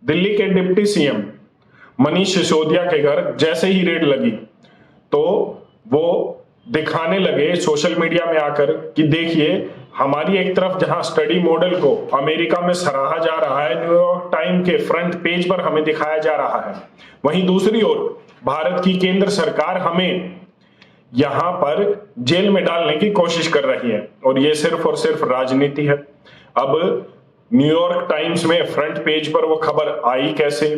दिल्ली के deputy CM Manish Sisodia के घर जैसे ही रेड लगी तो वो दिखाने लगे सोशल मीडिया में आकर कि देखिए, हमारी एक तरफ जहां स्टडी मॉडल को अमेरिका में सराहा जा रहा है, न्यूयॉर्क टाइम के फ्रंट पेज पर हमें दिखाया जा रहा है, वहीं दूसरी ओर भारत की केंद्र सरकार हमें यहां पर जेल में डालने की कोशिश कर रही है और ये सिर्फ और सिर्फ राजनीति है। अब न्यूयॉर्क टाइम्स में फ्रंट पेज पर वो खबर आई कैसे,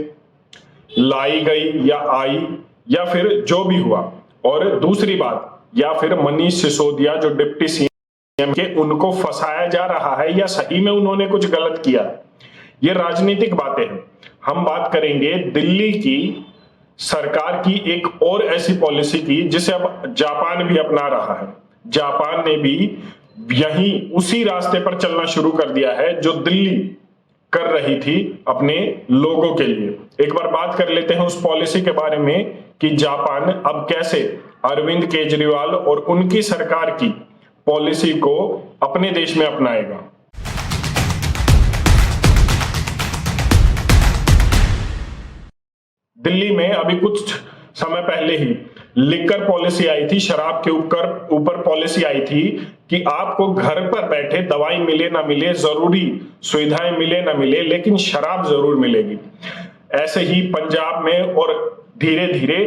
लाई गई या आई, या फिर जो भी हुआ, और दूसरी बात, या फिर मनीष सिसोदिया जो डिप्टी सीएम के, उनको फंसाया जा रहा है या सही में उन्होंने कुछ गलत किया। ये राजनीतिक बातें हैं। हम बात करेंगे दिल्ली की सरकार की एक और ऐसी पॉलिसी की जिसे अब जापान भी अपना रहा है। जापान ने भी यही उसी रास्ते पर चलना शुरू कर दिया है जो दिल्ली कर रही थी अपने लोगों के लिए। एक बार बात कर लेते हैं उस पॉलिसी के बारे में कि जापान अब कैसे अरविंद केजरीवाल और उनकी सरकार की पॉलिसी को अपने देश में अपनाएगा। दिल्ली में अभी कुछ समय पहले ही लिकर पॉलिसी आई थी, शराब के ऊपर पॉलिसी आई थी कि आपको घर पर बैठे दवाई मिले ना मिले, जरूरी सुविधाएं मिले ना मिले, लेकिन शराब जरूर मिलेगी। ऐसे ही पंजाब में और धीरे धीरे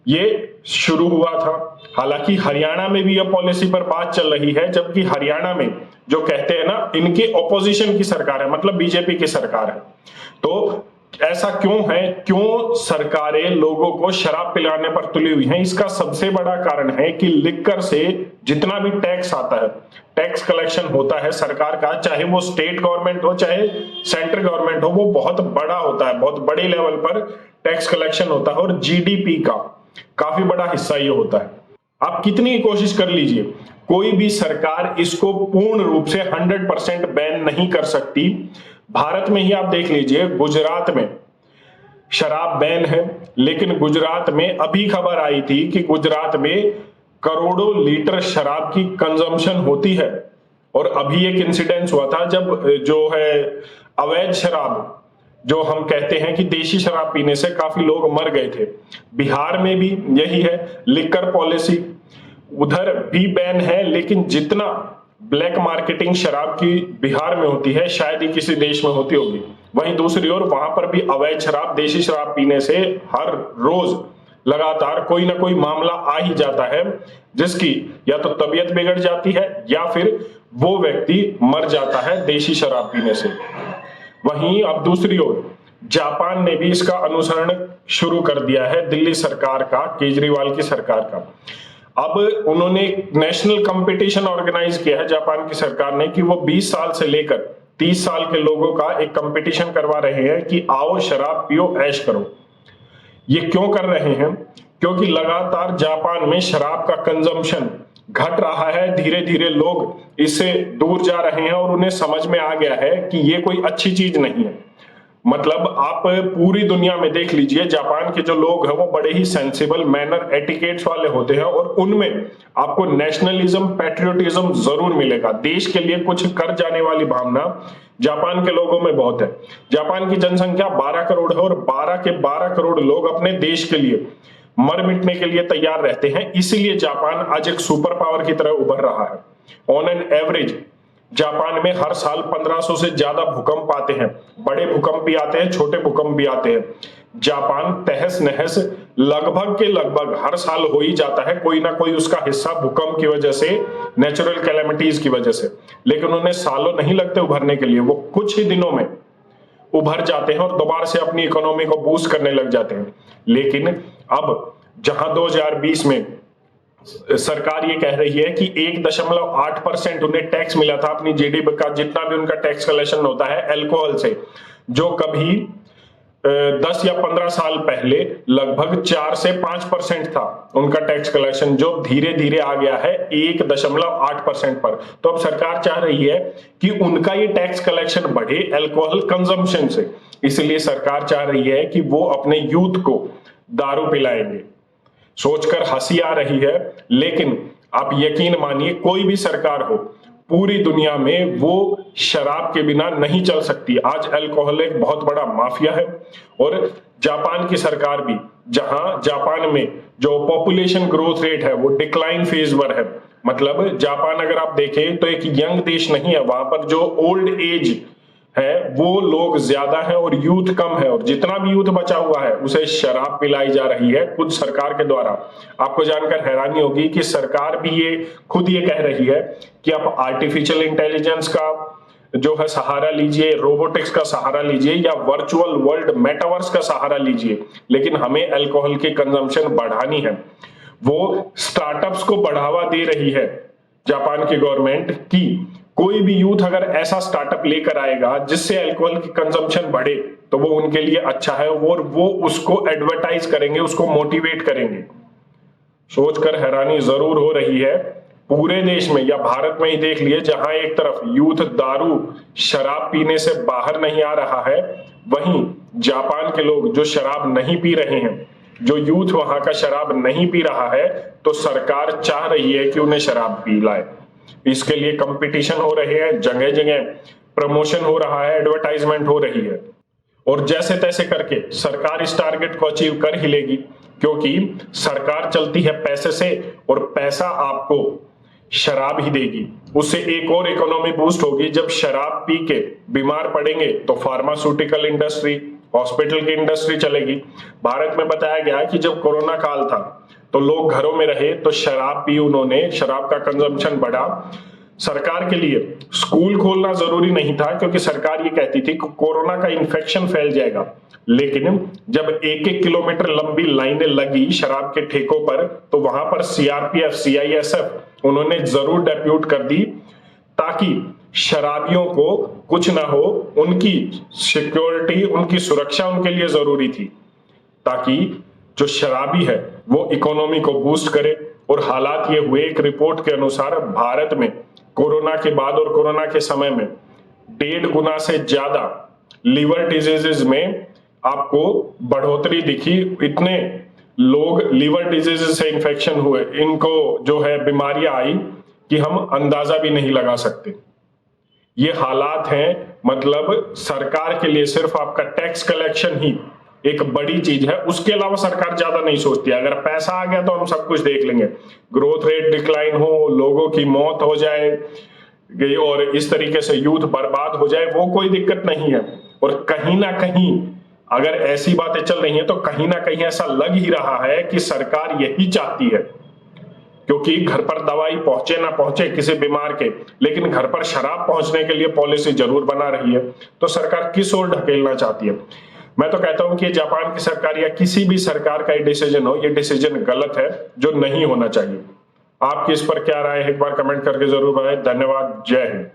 ये शुरू हुआ था। हालांकि हरियाणा में भी यह पॉलिसी पर बात चल रही है, जबकि हरियाणा में जो कहते हैं ना, इनके ऑपोजिशन की सरकार है, मतलब बीजेपी की सरकार है। तो ऐसा क्यों है, क्यों सरकारें लोगों को शराब पिलाने पर तुली हुई हैं? इसका सबसे बड़ा कारण है कि लिकर से जितना भी टैक्स आता है, टैक्स कलेक्शन होता है सरकार का, चाहे वो स्टेट गवर्नमेंट हो चाहे सेंट्रल गवर्नमेंट हो, वो बहुत बड़ा होता है, बहुत बड़े लेवल पर टैक्स कलेक्शन होता है और जीडीपी का काफी बड़ा हिस्सा ये होता है। आप कितनी कोशिश कर लीजिए, कोई भी सरकार इसको पूर्ण रूप से 100% बैन नहीं कर सकती। भारत में ही आप देख लीजिए, गुजरात में शराब बैन है, लेकिन गुजरात में अभी खबर आई थी कि गुजरात में करोड़ों लीटर शराब की कंजम्पशन होती है। और अभी एक इंसिडेंस हुआ था जब जो है अवैध शराब, जो हम कहते हैं कि देशी शराब पीने से काफी लोग मर गए थे। बिहार में भी यही है, लिकर पॉलिसी उधर भी बैन है, लेकिन जितना ब्लैक मार्केटिंग शराब की बिहार में होती है शायद ही किसी देश में होती होगी। वहीं दूसरी ओर वहां पर भी अवैध शराब, देशी शराब पीने से हर रोज लगातार कोई ना कोई मामला आ ही जाता है, जिसकी या तो तबीयत बिगड़ जाती है या फिर वो व्यक्ति मर जाता है देशी शराब पीने से। वहीं अब दूसरी ओर जापान ने भी इसका अनुसरण शुरू कर दिया है, दिल्ली सरकार का, केजरीवाल की सरकार का। अब उन्होंने नेशनल कंपटीशन ऑर्गेनाइज किया है जापान की सरकार ने कि वो 20 साल से लेकर 30 साल के लोगों का एक कंपटीशन करवा रहे हैं कि आओ शराब पियो, ऐश करो। ये क्यों कर रहे हैं? क्योंकि लगातार जापान में शराब का कंजम्पशन घट रहा है, धीरे धीरे लोग इससे दूर जा रहे हैं और उन्हें समझ में आ गया है कि ये कोई अच्छी चीज नहीं है। मतलब आप पूरी दुनिया में देख लीजिए, जापान के जो लोग हैं वो बड़े ही सेंसिबल, मैनर, एटिकेट्स वाले होते हैं और उनमें आपको नेशनलिज्म, पैट्रियोटिज्म जरूर मिलेगा। देश के लिए कुछ कर जाने वाली भावना जापान के लोगों में बहुत है। जापान की जनसंख्या 12 करोड़ है और 12 के 12 करोड़ लोग अपने देश के लिए मर मिटने के लिए तैयार रहते हैं। इसीलिए जापान आज एक सुपर पावर की तरह उभर रहा है। ऑन एन एवरेज जापान में हर साल 1500 से ज्यादा भूकंप आते हैं, बड़े भूकंप भी आते हैं, छोटे भूकंप भी आते हैं। जापान तहस नहस लगभग के लगभग हर साल हो ही जाता है, कोई ना कोई उसका हिस्सा भूकंप की वजह से, नेचुरल कैलेमिटीज की वजह से। लेकिन उन्हें सालों नहीं लगते उभरने के लिए, वो कुछ ही दिनों में उभर जाते हैं और दोबारा से अपनी इकोनॉमी को बूस्ट करने लग जाते हैं। लेकिन अब जहां 2020 में सरकार ये कह रही है कि 1.8% उन्हें टैक्स मिला था अपनी जीडीपी का, जितना भी उनका टैक्स कलेक्शन होता है अल्कोहल से, जो कभी 10 या 15 साल पहले लगभग 4 से 5% था उनका टैक्स कलेक्शन, जो धीरे धीरे आ गया है 1.8% पर। तो अब सरकार चाह रही है कि उनका ये टैक्स कलेक्शन बढ़े अल्कोहल कंजम्पशन से। इसलिए सरकार चाह रही है कि वो अपने यूथ को दारू पिलाएंगे। सोचकर हंसी आ रही है, लेकिन आप यकीन मानिए, कोई भी सरकार हो, पूरी दुनिया में वो शराब के बिना नहीं चल सकती। आज अल्कोहल एक बहुत बड़ा माफिया है। और जापान की सरकार भी, जहां जापान में जो पॉपुलेशन ग्रोथ रेट है वो डिक्लाइन फेज पर है, मतलब जापान अगर आप देखें तो एक यंग देश नहीं है, वहां पर जो ओल्ड एज है वो लोग ज्यादा है और यूथ कम है, और जितना भी यूथ बचा हुआ है उसे शराब पिलाई जा रही है खुद सरकार के द्वारा। आपको जानकर हैरानी होगी कि सरकार भी ये खुद ये कह रही है कि आप आर्टिफिशियल इंटेलिजेंस का जो है सहारा लीजिए, रोबोटिक्स का सहारा लीजिए या वर्चुअल वर्ल्ड मेटावर्स का सहारा लीजिए, लेकिन हमें अल्कोहल की कंजम्पशन बढ़ानी है। वो स्टार्टअप्स को बढ़ावा दे रही है जापान की गवर्नमेंट की कोई भी यूथ अगर ऐसा स्टार्टअप लेकर आएगा जिससे अल्कोहल की कंजम्पशन बढ़े तो वो उनके लिए अच्छा है, और वो उसको एडवर्टाइज करेंगे, उसको मोटिवेट करेंगे। सोचकर हैरानी जरूर हो रही है, पूरे देश में या भारत में ही देख लिए, जहां एक तरफ यूथ दारू शराब पीने से बाहर नहीं आ रहा है, वहीं जापान के लोग जो शराब नहीं पी रहे हैं, जो यूथ वहां का शराब नहीं पी रहा है, तो सरकार चाह रही है कि उन्हें शराब पिलाए। इसके लिए कंपटीशन हो रहे हैं, जगह जगह प्रमोशन हो रहा है, एडवर्टाइजमेंट हो रही है, और जैसे तैसे करके सरकार इस टारगेट को अचीव कर ही लेगी, क्योंकि सरकार चलती है पैसे से, और पैसा आपको शराब ही देगी। उससे एक और इकोनॉमी बूस्ट होगी। जब शराब पी के बीमार पड़ेंगे तो फार्मास्यूटिकल इंडस्ट्री, हॉस्पिटल की इंडस्ट्री चलेगी। भारत में बताया गया कि जब कोरोना काल था तो लोग घरों में रहे तो शराब पी उन्होंने, शराब का कंजम्पशन बढ़ा। सरकार के लिए स्कूल खोलना जरूरी नहीं था, क्योंकि सरकार ये कहती थी कि कोरोना का इन्फेक्शन फैल जाएगा, लेकिन जब 1-1 किलोमीटर लंबी लाइनें लगी शराब के ठेकों पर, तो वहां पर सीआरपीएफ, सीआईएसएफ उन्होंने जरूर डेप्यूट कर दी, ताकि शराबियों को कुछ ना हो, उनकी सिक्योरिटी, उनकी सुरक्षा उनके लिए जरूरी थी, ताकि जो शराबी है वो इकोनॉमी को बूस्ट करे। और हालात ये हुए, एक रिपोर्ट के अनुसार भारत में कोरोना के बाद और कोरोना के समय में 1.5 गुना से ज्यादा लीवर डिजीजेज में आपको बढ़ोतरी दिखी। इतने लोग लीवर डिजीजेज से इन्फेक्शन हुए, इनको जो है बीमारियां आई कि हम अंदाजा भी नहीं लगा सकते। ये हालात हैं, मतलब सरकार के लिए सिर्फ आपका टैक्स कलेक्शन ही एक बड़ी चीज है, उसके अलावा सरकार ज्यादा नहीं सोचती। अगर पैसा आ गया तो हम सब कुछ देख लेंगे, ग्रोथ रेट डिक्लाइन हो, लोगों की मौत हो जाए और इस तरीके से यूथ बर्बाद हो जाए, वो कोई दिक्कत नहीं है। और कहीं ना कहीं अगर ऐसी बातें चल रही हैं तो कहीं ना कहीं ऐसा लग ही रहा है कि सरकार यही चाहती है, क्योंकि घर पर दवाई पहुंचे ना पहुंचे किसी बीमार के, लेकिन घर पर शराब पहुंचने के लिए पॉलिसी जरूर बना रही है। तो सरकार किस ओर ढकेलना चाहती है? मैं तो कहता हूं कि जापान की सरकार या किसी भी सरकार का ये डिसीजन हो, ये डिसीजन गलत है, जो नहीं होना चाहिए। आपकी इस पर क्या राय है, एक बार कमेंट करके जरूर बताएं। धन्यवाद। जय हिंद।